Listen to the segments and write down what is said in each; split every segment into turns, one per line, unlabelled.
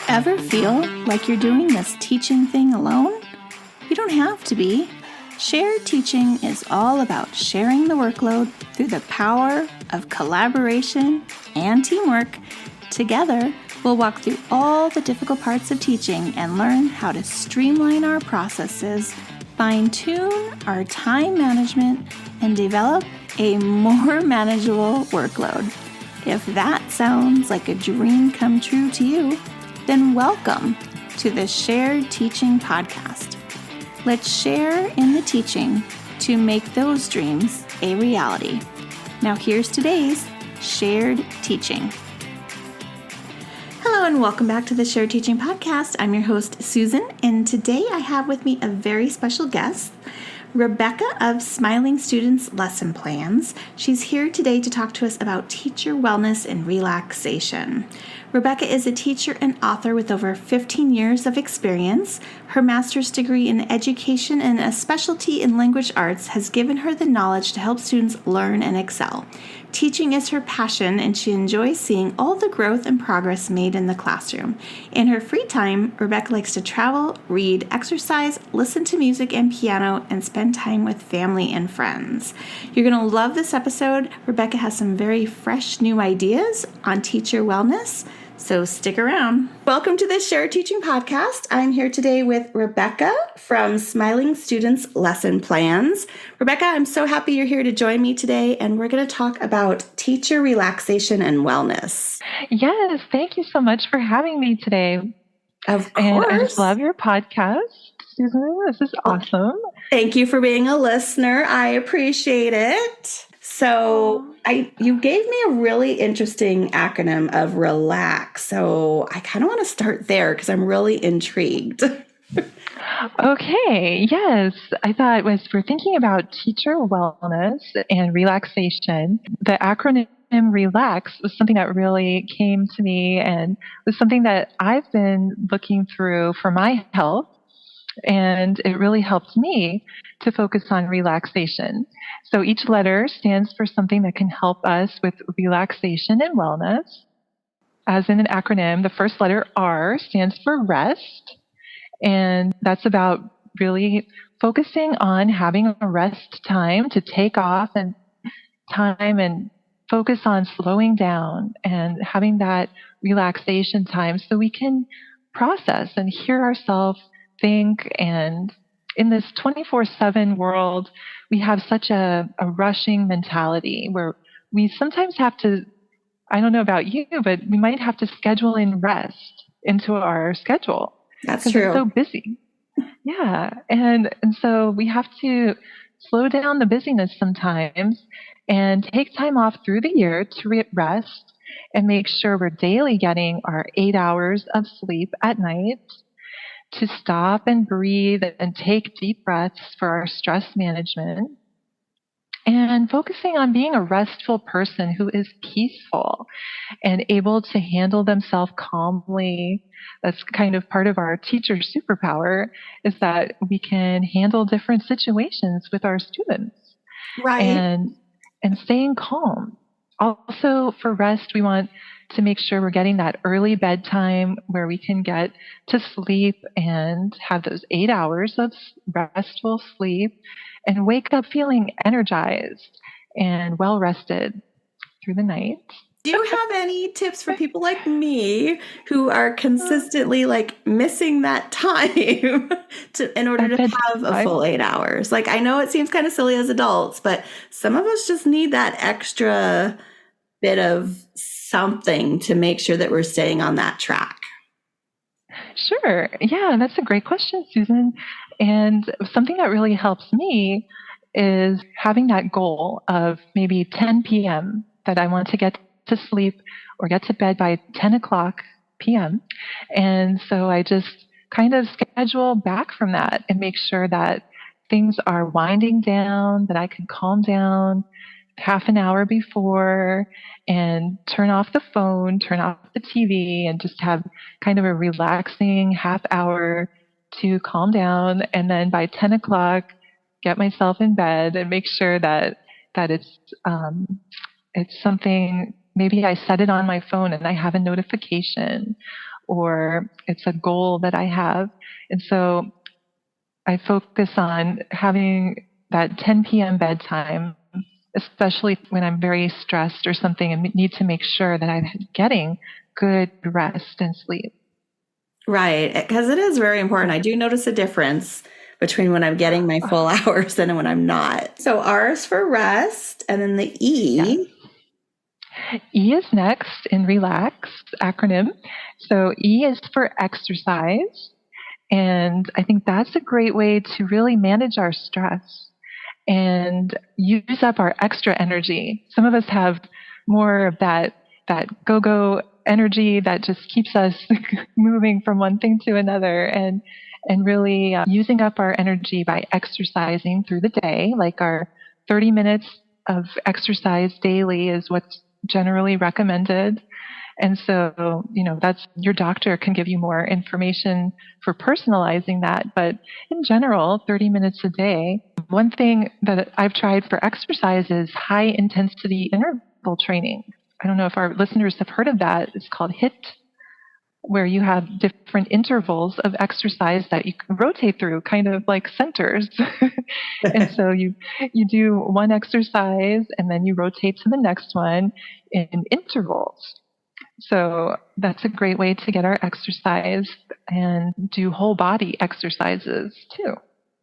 Ever feel like you're doing this teaching thing alone? You don't have to be. Shared teaching is all about sharing the workload through the power of collaboration and teamwork. Together, we'll walk through all the difficult parts of teaching and learn how to streamline our processes, fine-tune our time management, and develop a more manageable workload. If that sounds like a dream come true to you, then welcome to the Shared Teaching Podcast. Let's share in the teaching to make those dreams a reality. Now here's today's Shared Teaching. Hello and welcome back to the Shared Teaching Podcast. I'm your host, Susan, and today I have with me a very special guest, Rebecca of Smiling Students Lesson Plans. She's here today to talk to us about teacher wellness and relaxation. Rebecca is a teacher and author with over 15 years of experience. Her master's degree in education and a specialty in language arts has given her the knowledge to help students learn and excel. Teaching is her passion, and she enjoys seeing all the growth and progress made in the classroom. In her free time, Rebecca likes to travel, read, exercise, listen to music and piano, and spend time with family and friends. You're going to love this episode. Rebecca has some very fresh new ideas on teacher wellness, so stick around. Welcome to the Shared Teaching Podcast. I'm here today with Rebecca from Smiling Students Lesson Plans. Rebecca, I'm so happy you're here to join me today, and we're going to talk about teacher relaxation and wellness.
Yes, thank you so much for having me today.
Of course.
And I just love your podcast, Susan. This is awesome.
Thank you for being a listener. I appreciate it. So you gave me a really interesting acronym of RELAX. So I kind of want to start there because I'm really intrigued.
Okay, yes. I thought we're thinking about teacher wellness and relaxation. The acronym RELAX was something that really came to me and was something that I've been looking through for my health. And it really helped me to focus on relaxation. So each letter stands for something that can help us with relaxation and wellness. As in an acronym, the first letter R stands for rest. And that's about really focusing on having a rest time to take off and time and focus on slowing down and having that relaxation time so we can process and hear ourselves think. And in this 24/7 world, we have such a rushing mentality where we sometimes have to, I don't know about you, but we might have to schedule in rest into our schedule.
That's true.
It's so busy. Yeah. And so we have to slow down the busyness sometimes and take time off through the year to rest and make sure we're daily getting our 8 hours of sleep at night, to stop and breathe and take deep breaths for our stress management, and focusing on being a restful person who is peaceful and able to handle themselves calmly. That's kind of part of our teacher superpower, is that we can handle different situations with our students.
Right.
And staying calm. Also, for rest, we want to make sure we're getting that early bedtime where we can get to sleep and have those 8 hours of restful sleep and wake up feeling energized and well rested through the night.
Do you have any tips for people like me who are consistently missing that time in order to have a full 8 hours? I know it seems kind of silly as adults, but some of us just need that extra bit of something to make sure that we're staying on that track.
Sure. Yeah, that's a great question, Susan. And something that really helps me is having that goal of maybe 10 p.m. that I want to get to sleep or get to bed by 10 o'clock p.m. And so I just kind of schedule back from that and make sure that things are winding down, that I can calm down half an hour before and turn off the phone, turn off the TV, and just have kind of a relaxing half hour to calm down. And then by 10 o'clock, get myself in bed and make sure that it's something maybe I set it on my phone and I have a notification, or it's a goal that I have. And so I focus on having that 10 p.m. bedtime, especially when I'm very stressed or something and need to make sure that I'm getting good rest and sleep.
Right, because it is very important. I do notice a difference between when I'm getting my full hours and when I'm not. So R is for rest, and then the E.
Yes. E is next in relax acronym. So E is for exercise. And I think that's a great way to really manage our stress and use up our extra energy. Some of us have more of that go-go energy that just keeps us moving from one thing to another, and really using up our energy by exercising through the day. Like our 30 minutes of exercise daily is what's generally recommended. And so, that's your doctor can give you more information for personalizing that. But in general, 30 minutes a day. One thing that I've tried for exercise is high intensity interval training. I don't know if our listeners have heard of that. It's called HIIT, where you have different intervals of exercise that you can rotate through, kind of like centers. And so you do one exercise and then you rotate to the next one in intervals. So that's a great way to get our exercise and do whole body exercises too.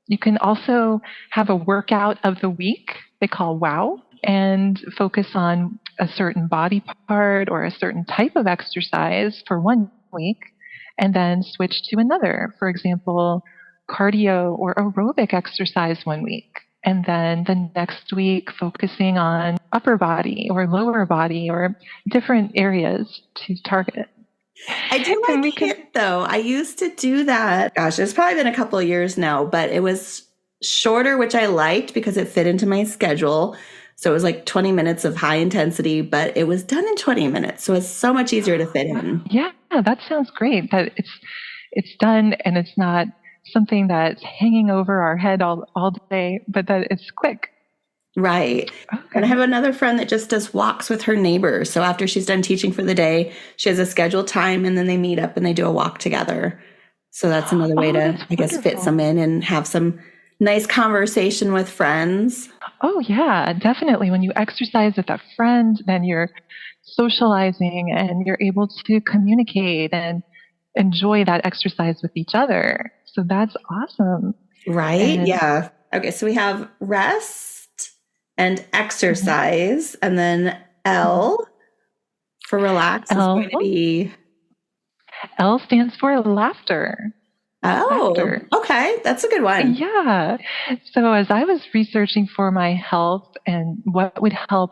You can also have a workout of the week they call WOW and focus on a certain body part or a certain type of exercise for one week and then switch to another. For example, cardio or aerobic exercise one week. And then the next week, focusing on upper body or lower body or different areas to target.
I do like HIIT, though. I used to do that. Gosh, it's probably been a couple of years now, but it was shorter, which I liked because it fit into my schedule. So it was like 20 minutes of high intensity, but it was done in 20 minutes. So it's so much easier to fit in.
Yeah, that sounds great. That it's done and it's not something that's hanging over our head all day, but that it's quick.
Right. Okay. And I have another friend that just does walks with her neighbors. So after she's done teaching for the day, she has a scheduled time and then they meet up and they do a walk together. So that's another way to, I guess, fit some in and have some nice conversation with friends.
Oh, yeah, definitely. When you exercise with a friend, then you're socializing and you're able to communicate and enjoy that exercise with each other. So that's awesome.
Right? Yeah. Okay. So we have rest and exercise, and then L for relax is going to be.
L stands for laughter.
Oh, laughter. Okay. That's a good one.
Yeah. So as I was researching for my health and what would help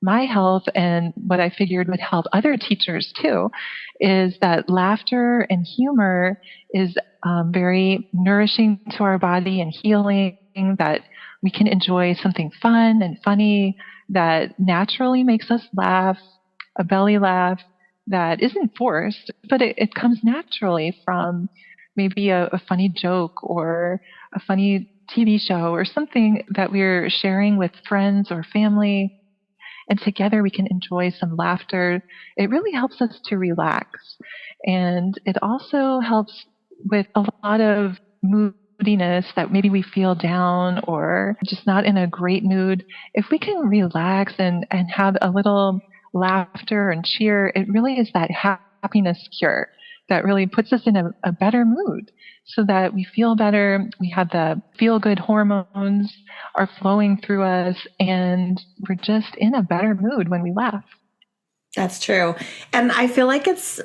my health and what I figured would help other teachers too, is that laughter and humor is very nourishing to our body and healing, that we can enjoy something fun and funny that naturally makes us laugh, a belly laugh that isn't forced, but it comes naturally from maybe a funny joke or a funny TV show or something that we're sharing with friends or family. And together we can enjoy some laughter. It really helps us to relax. And it also helps with a lot of moodiness that maybe we feel down or just not in a great mood. If we can relax and have a little laughter and cheer, it really is that happiness cure that really puts us in a better mood so that we feel better. We have the feel-good hormones are flowing through us and we're just in a better mood when we laugh.
That's true. And I feel like it's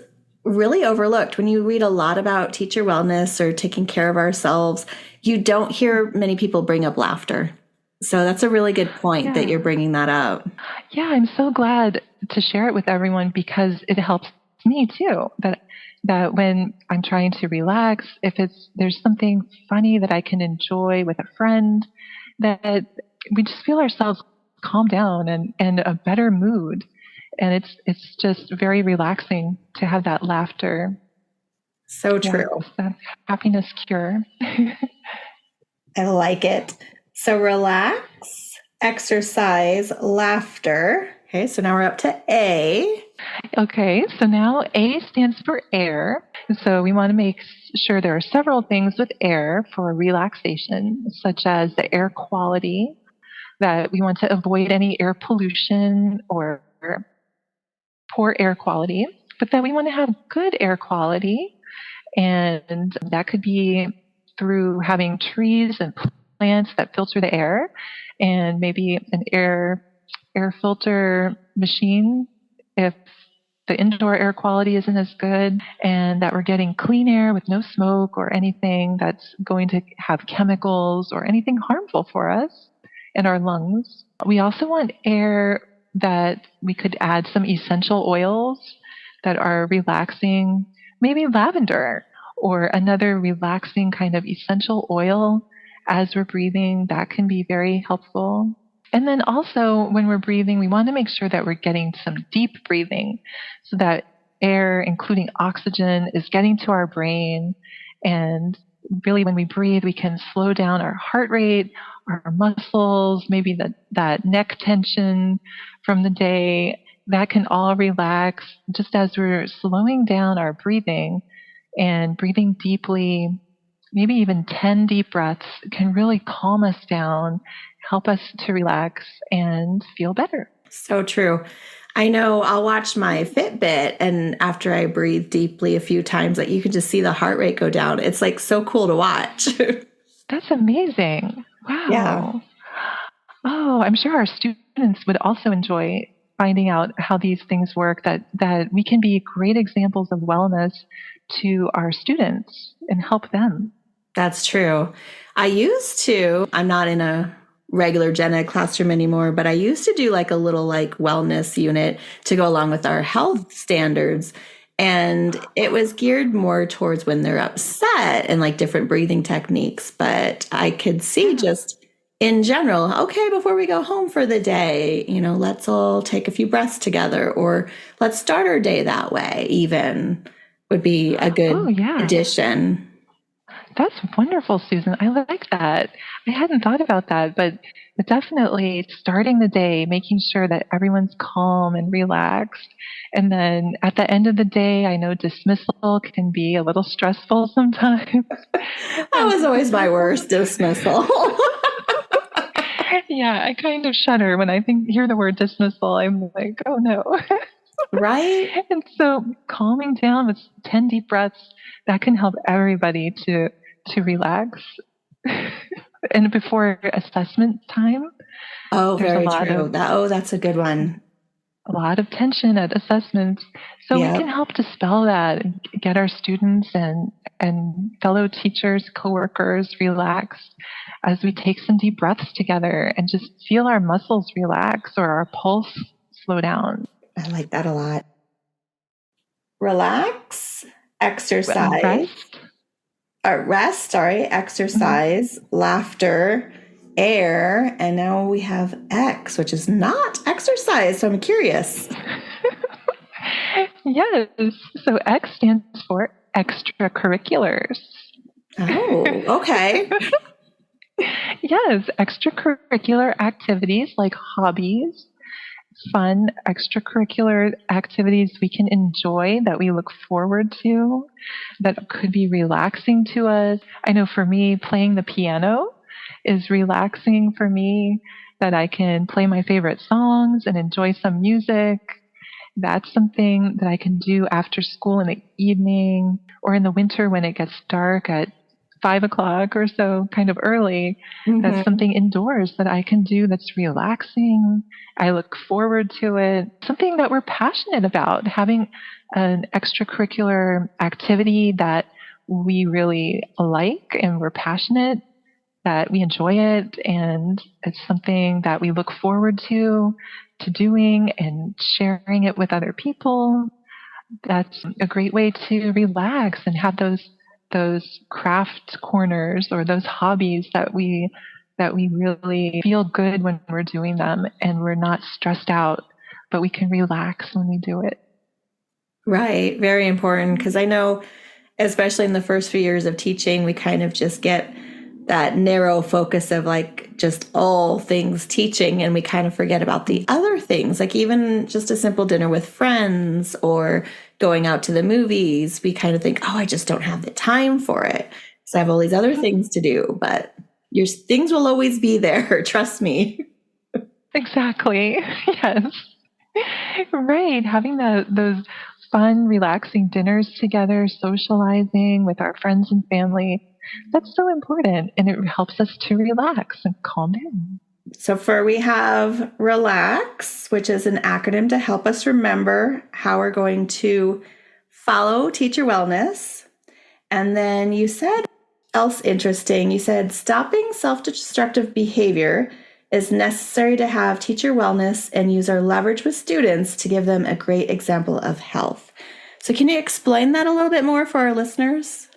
really overlooked when you read a lot about teacher wellness or taking care of ourselves. You don't hear many people bring up laughter. So that's a really good point that you're bringing that up.
Yeah, I'm so glad to share it with everyone because it helps me too. That when I'm trying to relax, if there's something funny that I can enjoy with a friend, that we just feel ourselves calm down and a better mood. And it's just very relaxing to have that laughter.
So true.
Yes, that happiness cure.
I like it. So relax, exercise, laughter. Okay, so now we're up to A.
Okay, so now A stands for air. So we want to make sure there are several things with air for relaxation, such as the air quality, that we want to avoid any air pollution or poor air quality, but that we want to have good air quality. And that could be through having trees and plants that filter the air, and maybe an air filter machine if the indoor air quality isn't as good, and that we're getting clean air with no smoke or anything that's going to have chemicals or anything harmful for us in our lungs. We also want air that we could add some essential oils that are relaxing, maybe lavender or another relaxing kind of essential oil as we're breathing. That can be very helpful. And then also when we're breathing, we want to make sure that we're getting some deep breathing so that air, including oxygen, is getting to our brain. And really when we breathe, we can slow down our heart rate, our muscles, maybe that neck tension from the day. That can all relax just as we're slowing down our breathing and breathing deeply. Maybe even 10 deep breaths can really calm us down, help us to relax and feel better.
So true. I know I'll watch my Fitbit, and after I breathe deeply a few times, like you can just see the heart rate go down. It's like so cool to watch.
That's amazing.
Yeah.
Wow. Oh, I'm sure our students would also enjoy finding out how these things work, that we can be great examples of wellness to our students and help them.
That's true. I'm not in a regular gen ed classroom anymore, but I used to do like a little like wellness unit to go along with our health standards. And it was geared more towards when they're upset and like different breathing techniques. But I could see just in general, okay, before we go home for the day, let's all take a few breaths together, or let's start our day that way, even would be a
Oh,
good
yeah.
addition.
That's wonderful, Susan. I like that. I hadn't thought about that, but definitely starting the day, making sure that everyone's calm and relaxed. And then at the end of the day, I know dismissal can be a little stressful sometimes.
That was always my worst dismissal.
Yeah, I kind of shudder when I hear the word dismissal. I'm like, oh no.
Right?
And so calming down with 10 deep breaths, that can help everybody to relax. And before assessment time,
Oh,
there's
very true. That's a good one.
a lot of tension at assessments. So we can
Yep.
help dispel that and get our students and fellow teachers, coworkers relaxed as we take some deep breaths together and just feel our muscles relax or our pulse slow down.
I like that a lot. Relax, exercise,
Rest.
rest, sorry,
Mhm.
exercise, laughter, air, and now we have X, which is not exercise. So I'm curious.
Yes. So X stands for extracurriculars.
Oh, okay.
Yes, extracurricular activities like hobbies, fun extracurricular activities we can enjoy that we look forward to, that could be relaxing to us. I know for me, playing the piano is relaxing for me, that I can play my favorite songs and enjoy some music. That's something that I can do after school in the evening or in the winter when it gets dark at 5 o'clock or so, kind of early. That's
Hmm.
something indoors that I can do that's relaxing. I look forward to it. Something that we're passionate about, having an extracurricular activity that we really like and we're passionate, that we enjoy it, and it's something that we look forward to doing and sharing it with other people. That's a great way to relax and have those craft corners or those hobbies that we really feel good when we're doing them and we're not stressed out, but we can relax when we do it.
Right. Very important because I know, especially in the first few years of teaching, we kind of just get that narrow focus of like just all things teaching, and we kind of forget about the other things, like even just a simple dinner with friends or going out to the movies. We kind of think, oh, I just don't have the time for it, so I have all these other things to do. But your things will always be there. Trust me.
Exactly. Yes. Right. Having those fun, relaxing dinners together, socializing with our friends and family, that's so important. And it helps us to relax and calm down.
So we have Relax, which is an acronym to help us remember how we're going to follow teacher wellness. And then you said else interesting. You said stopping self-destructive behavior is necessary to have teacher wellness and use our leverage with students to give them a great example of health. So can you explain that a little bit more for our listeners?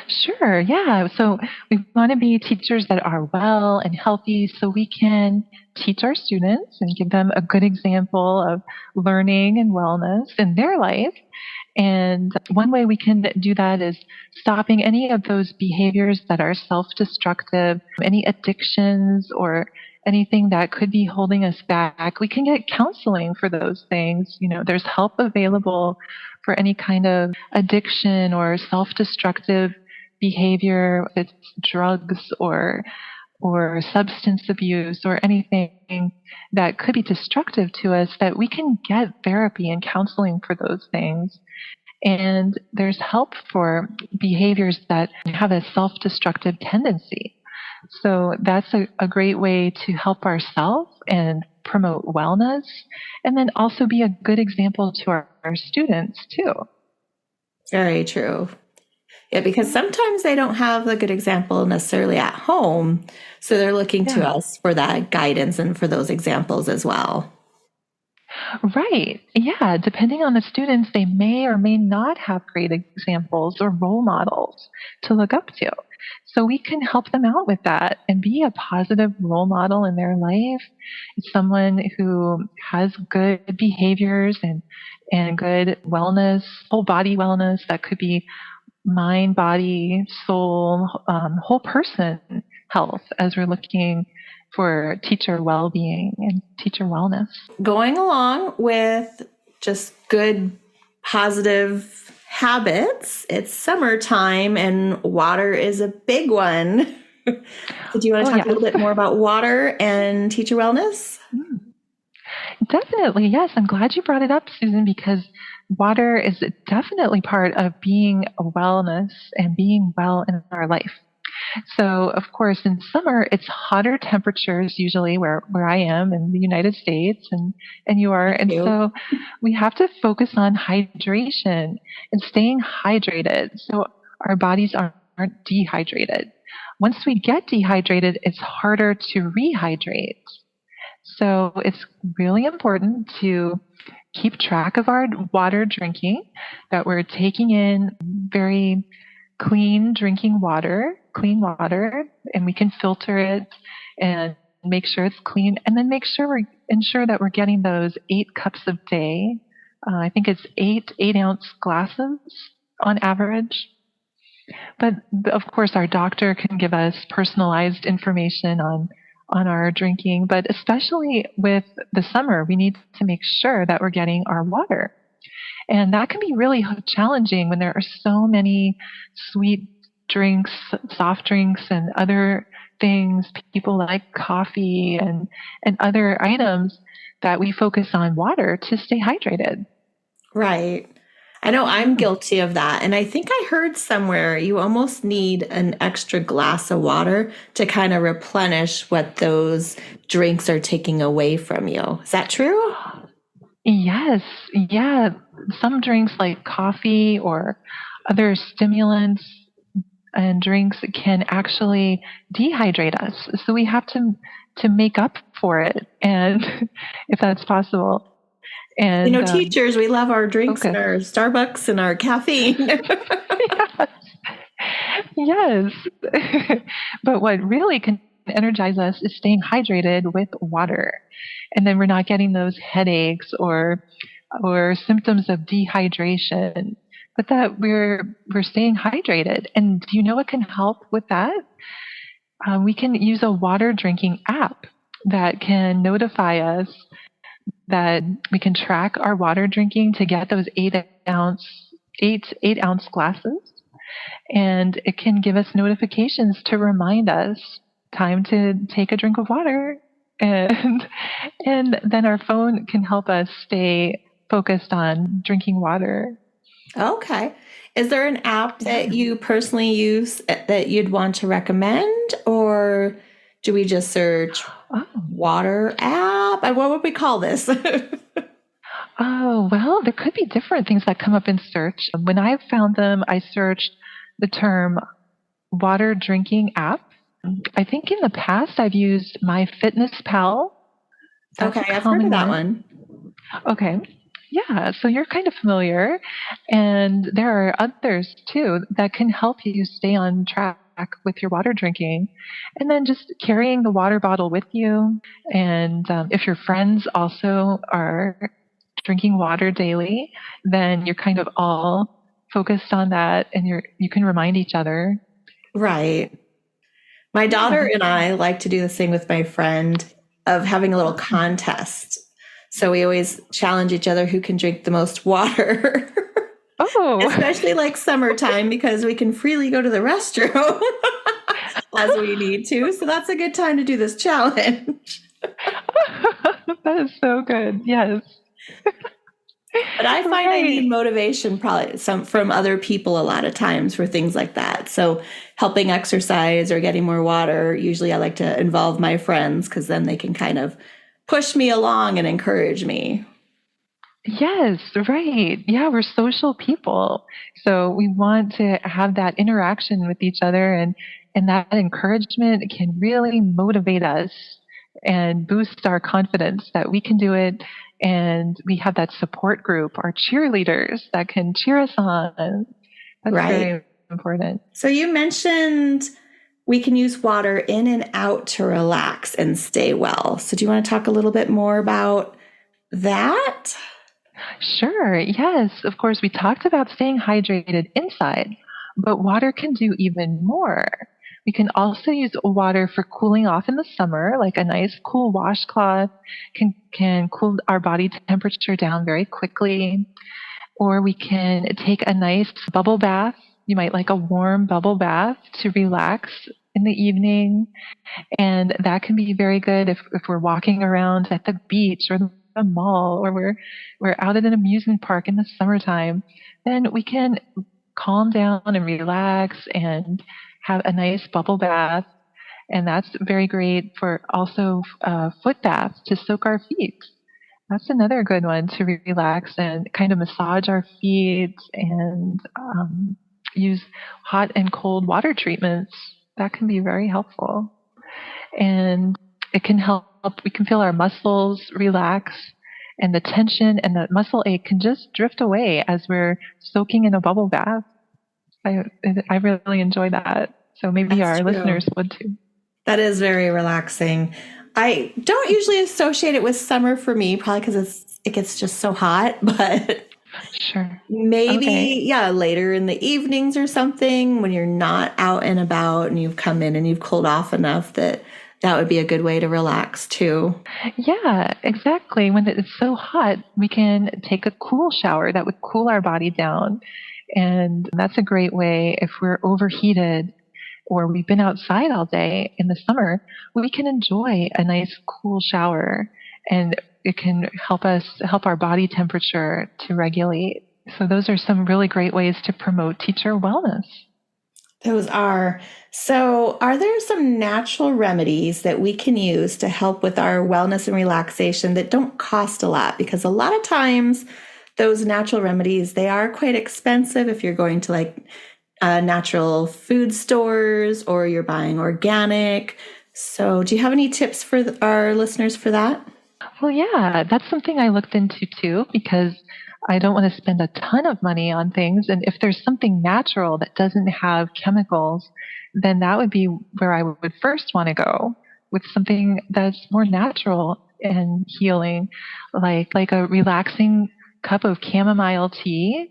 Sure. Yeah. So we want to be teachers that are well and healthy so we can teach our students and give them a good example of learning and wellness in their life. And one way we can do that is stopping any of those behaviors that are self-destructive, any addictions or anything that could be holding us back. We can get counseling for those things. There's help available for any kind of addiction or self-destructive behavior, if it's drugs or substance abuse or anything that could be destructive to us, that we can get therapy and counseling for those things. And there's help for behaviors that have a self-destructive tendency. So that's a great way to help ourselves and promote wellness, and then also be a good example to our students too.
Very true. Yeah, because sometimes they don't have a good example necessarily at home. So they're looking to us for that guidance and for those examples as well.
Right. Yeah. Depending on the students, they may or may not have great examples or role models to look up to. So we can help them out with that and be a positive role model in their life. Someone who has good behaviors and good wellness, whole body wellness. That could be mind, body, soul, whole person health, as we're looking for teacher well-being and teacher wellness.
Going along with just good, positive habits, it's summertime and water is a big one. So do you want to talk a little bit more about water and teacher wellness?
Definitely, yes. I'm glad you brought it up, Susan, because water is definitely part of being a wellness and being well in our life. So, of course, in summer, it's hotter temperatures usually where I am in the United States and you are. And so we have to focus on hydration and staying hydrated so our bodies aren't dehydrated. Once we get dehydrated, it's harder to rehydrate. So it's really important to keep track of our water drinking, that we're taking in very clean drinking water, clean water, and we can filter it and make sure it's clean, and then ensure that we're getting those 8 cups a day. I think it's 8-ounce glasses on average. But of course, our doctor can give us personalized information on our drinking, but especially with the summer, we need to make sure that we're getting our water. And that can be really challenging when there are so many sweet drinks, soft drinks, and other things. People like coffee and other items that we focus on water to stay hydrated.
Right. I know I'm guilty of that. And I think I heard somewhere you almost need an extra glass of water to kind of replenish what those drinks are taking away from you. Is that true?
Yes. Yeah. Some drinks like coffee or other stimulants and drinks can actually dehydrate us. So we have to make up for it, and if that's possible. And
teachers, we love our drinks and our Starbucks and our caffeine.
Yes. But what really can energize us is staying hydrated with water. And then we're not getting those headaches or symptoms of dehydration, but that we're staying hydrated. And do you know what can help with that? We can use a water drinking app that can notify us that we can track our water drinking to get those 8 ounce glasses, and it can give us notifications to remind us time to take a drink of water, and and then our phone can help us stay focused on drinking water.
Okay. Is there an app
Yeah.
that you personally use that you'd want to recommend, or do we just search
Oh.
water app? What would we call this?
Oh, well, there could be different things that come up in search. When I found them, I searched the term water drinking app. I think in the past I've used MyFitnessPal. That's
Okay,
a
I've heard of
common
that
one.
one.
Okay. Yeah, so you're kind of familiar. And there are others too that can help you stay on track with your water drinking. And then just carrying the water bottle with you. And if your friends also are drinking water daily, then you're kind of all focused on that, and you can remind each other.
Right. My daughter
Yeah.
and I like to do this thing with my friend of having a little contest. So we always challenge each other who can drink the most water,
Oh.
especially like summertime because we can freely go to the restroom as we need to. So that's a good time to do this challenge.
That is so good. Yes.
But I find I need
Right.
motivation probably some from other people a lot of times for things like that. So helping exercise or getting more water, usually I like to involve my friends because then they can kind of push me along and encourage me.
Yes, right. Yeah, we're social people. So we want to have that interaction with each other, and that encouragement can really motivate us and boost our confidence that we can do it. And we have that support group, our cheerleaders that can cheer us on. That's
Right.
very important.
So you mentioned we can use water in and out to relax and stay well. So do you want to talk a little bit more about that?
Sure. Yes. Of course, we talked about staying hydrated inside, but water can do even more. We can also use water for cooling off in the summer, like a nice cool washcloth can cool our body temperature down very quickly. Or we can take a nice bubble bath. You might like a warm bubble bath to relax in the evening. And that can be very good if we're walking around at the beach or the mall, or we're out at an amusement park in the summertime. Then we can calm down and relax and have a nice bubble bath. And that's very great for also foot baths to soak our feet. That's another good one to relax and kind of massage our feet and use hot and cold water treatments. That can be very helpful. And it can help, we can feel our muscles relax, and the tension and the muscle ache can just drift away as we're soaking in a bubble bath. I, I really enjoy that. So maybe
That's
our
true.
listeners would too.
That is very relaxing. I don't usually associate it with summer for me, probably because it gets just so hot, but
Sure. Okay.
maybe, yeah, later in the evenings or something when you're not out and about and you've come in and you've cooled off enough that that would be a good way to relax too.
Yeah, exactly. When it's so hot, we can take a cool shower that would cool our body down. And that's a great way if we're overheated or we've been outside all day in the summer, we can enjoy a nice cool shower, and it can help our body temperature to regulate. So those are some really great ways to promote teacher wellness.
Those are. So, are there some natural remedies that we can use to help with our wellness and relaxation that don't cost a lot? Because a lot of times those natural remedies, they are quite expensive if you're going to like natural food stores or you're buying organic. So, do you have any tips for our listeners for that?
Well, yeah, that's something I looked into too, because I don't want to spend a ton of money on things. And if there's something natural that doesn't have chemicals, then that would be where I would first want to go, with something that's more natural and healing, like a relaxing cup of chamomile tea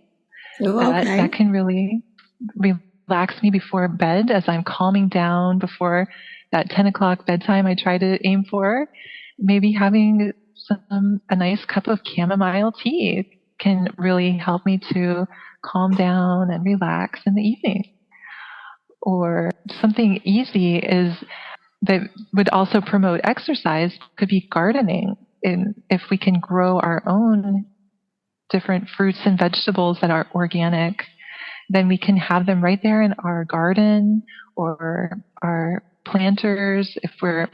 Oh,
that
okay.
can really relax me before bed as I'm calming down before that 10 o'clock bedtime I try to aim for, maybe having a nice cup of chamomile tea can really help me to calm down and relax in the evening. Or something easy is that would also promote exercise could be gardening. If we can grow our own different fruits and vegetables that are organic, then we can have them right there in our garden or our planters. If we're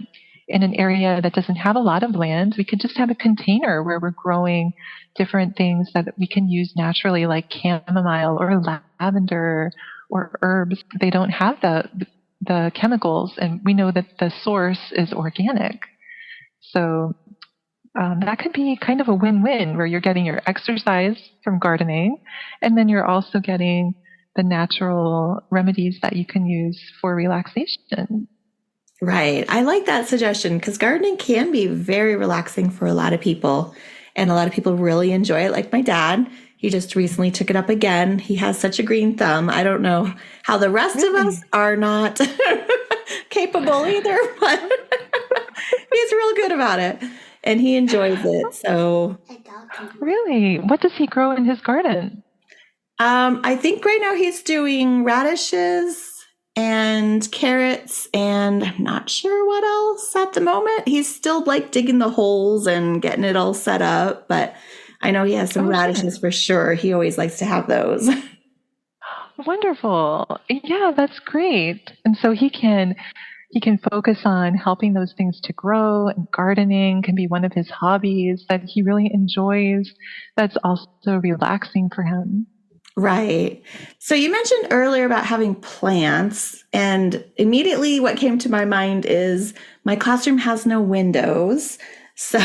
in an area that doesn't have a lot of land, we could just have a container where we're growing different things that we can use naturally, like chamomile or lavender or herbs. They don't have the chemicals, and we know that the source is organic. So that could be kind of a win-win where you're getting your exercise from gardening, and then you're also getting the natural remedies that you can use for relaxation.
Right. I like that suggestion because gardening can be very relaxing for a lot of people. And a lot of people really enjoy it, like my dad. He just recently took it up again. He has such a green thumb. I don't know how the rest of us are not capable either, but he's real good about it and he enjoys it. So,
Really? What does he grow in his garden?
I think right now he's doing radishes and carrots, and I'm not sure what else at the moment. He's still like digging the holes and getting it all set up, but I know he has some radishes for sure. He always likes to have those.
Wonderful. Yeah, that's great. And so he can focus on helping those things to grow, and gardening can be one of his hobbies that he really enjoys. That's also relaxing for him.
Right. So you mentioned earlier about having plants, and immediately what came to my mind is my classroom has no windows. So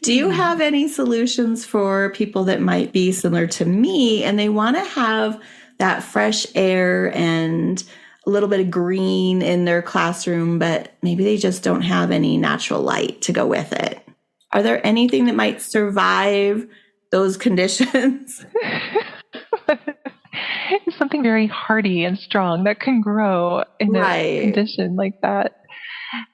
do you have any solutions for people that might be similar to me and they want to have that fresh air and a little bit of green in their classroom, but maybe they just don't have any natural light to go with it? Are there anything that might survive those conditions?
Something very hardy and strong that can grow in a condition like that.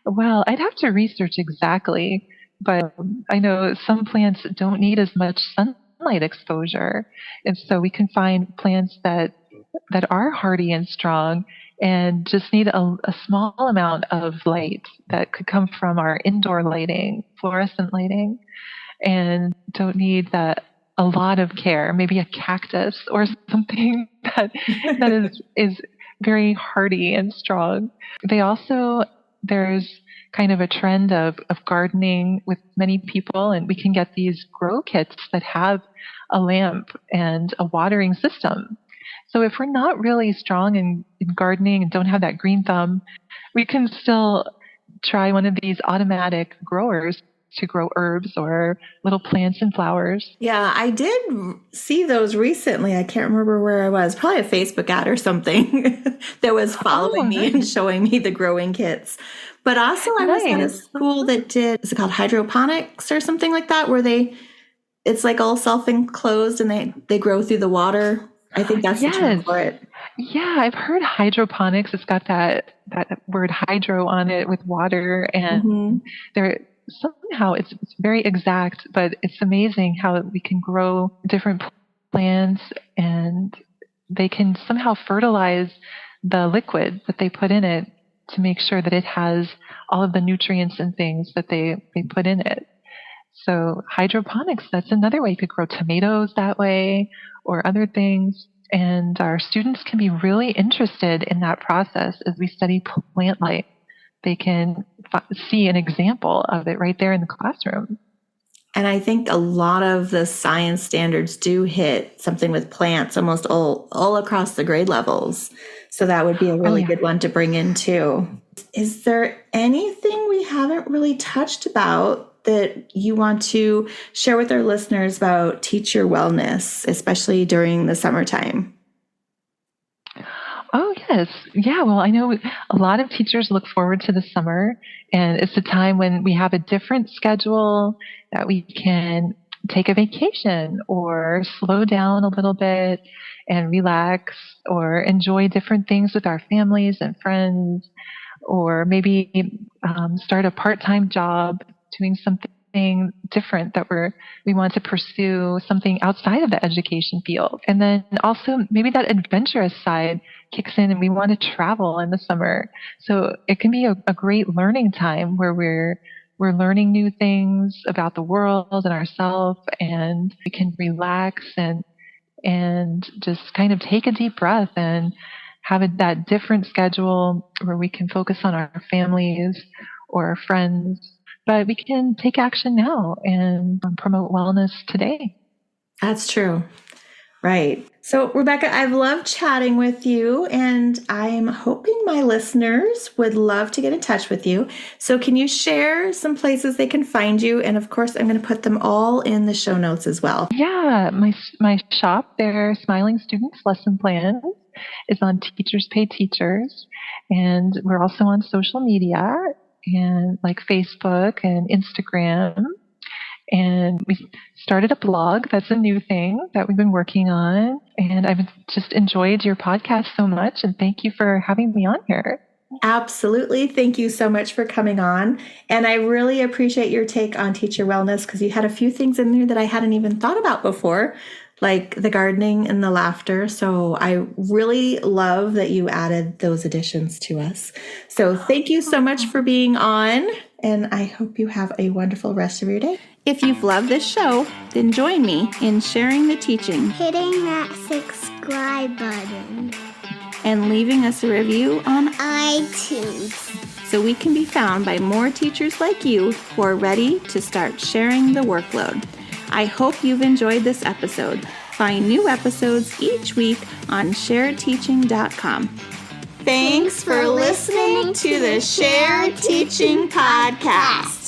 Well, I'd have to research exactly, but I know some plants don't need as much sunlight exposure. And so we can find plants that are hardy and strong and just need a small amount of light that could come from our indoor lighting, fluorescent lighting, and don't need a lot of care, maybe a cactus or something that is very hardy and strong. There's kind of a trend of gardening with many people, and we can get these grow kits that have a lamp and a watering system. So if we're not really strong in gardening and don't have that green thumb, we can still try one of these automatic growers to grow herbs or little plants and flowers.
Yeah, I did see those recently. I can't remember where I was, probably a Facebook ad or something that was following me and showing me the growing kits. But also I was at a school that did, is it called hydroponics or something like that, where it's like all self-enclosed and they grow through the water. I think that's the term for it.
Yeah, I've heard hydroponics. It's got that word hydro on it with water, and somehow it's very exact, but it's amazing how we can grow different plants and they can somehow fertilize the liquid that they put in it to make sure that it has all of the nutrients and things that they put in it. So hydroponics, that's another way you could grow tomatoes that way or other things. And our students can be really interested in that process as we study plant life. They can see an example of it right there in the classroom.
And I think a lot of the science standards do hit something with plants almost all across the grade levels. So that would be a really good one to bring in too. Is there anything we haven't really touched about that you want to share with our listeners about teacher wellness, especially during the summertime?
Oh, yes. Yeah, well, I know a lot of teachers look forward to the summer, and it's a time when we have a different schedule, that we can take a vacation or slow down a little bit and relax or enjoy different things with our families and friends. or maybe start a part-time job doing something different that we want to pursue, something outside of the education field. And then also maybe that adventurous side kicks in and we want to travel in the summer. So it can be a great learning time where we're learning new things about the world and ourselves, and we can relax and just kind of take a deep breath and have that different schedule where we can focus on our families or our friends, but we can take action now and promote wellness today.
That's true. Right. So, Rebecca, I've loved chatting with you, and I'm hoping my listeners would love to get in touch with you. So, can you share some places they can find you? And of course, I'm going to put them all in the show notes as well.
Yeah, my shop there, Smiling Students Lesson Plan, is on Teachers Pay Teachers, and we're also on social media and like Facebook and Instagram. And we started a blog. That's a new thing that we've been working on. And I've just enjoyed your podcast so much. And thank you for having me on here.
Absolutely. Thank you so much for coming on. And I really appreciate your take on teacher wellness, because you had a few things in there that I hadn't even thought about before, like the gardening and the laughter. So I really love that you added those additions to us. So thank you so much for being on. And I hope you have a wonderful rest of your day. If you've loved this show, then join me in sharing the teaching,
hitting that subscribe button,
and leaving us a review on
iTunes,
so we can be found by more teachers like you who are ready to start sharing the workload. I hope you've enjoyed this episode. Find new episodes each week on sharedteaching.com. Thanks for listening to the Shared Teaching Podcast.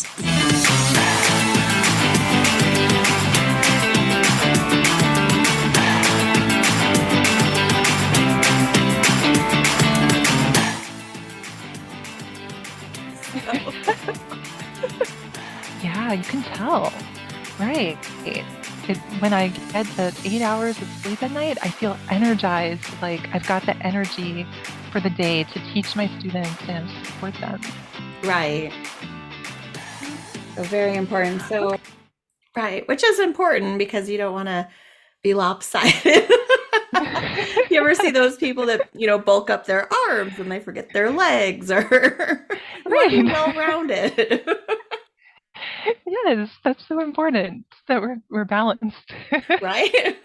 Yeah, you can tell. Right. When I get the 8 hours of sleep at night, I feel energized, like I've got the energy for the day to teach my students and support them.
Right. So very important. So, right, which is important because you don't want to be lopsided. You ever see those people that, bulk up their arms and they forget their legs, or
right,
well-rounded?
Yes, that's so important that we're balanced.
Right?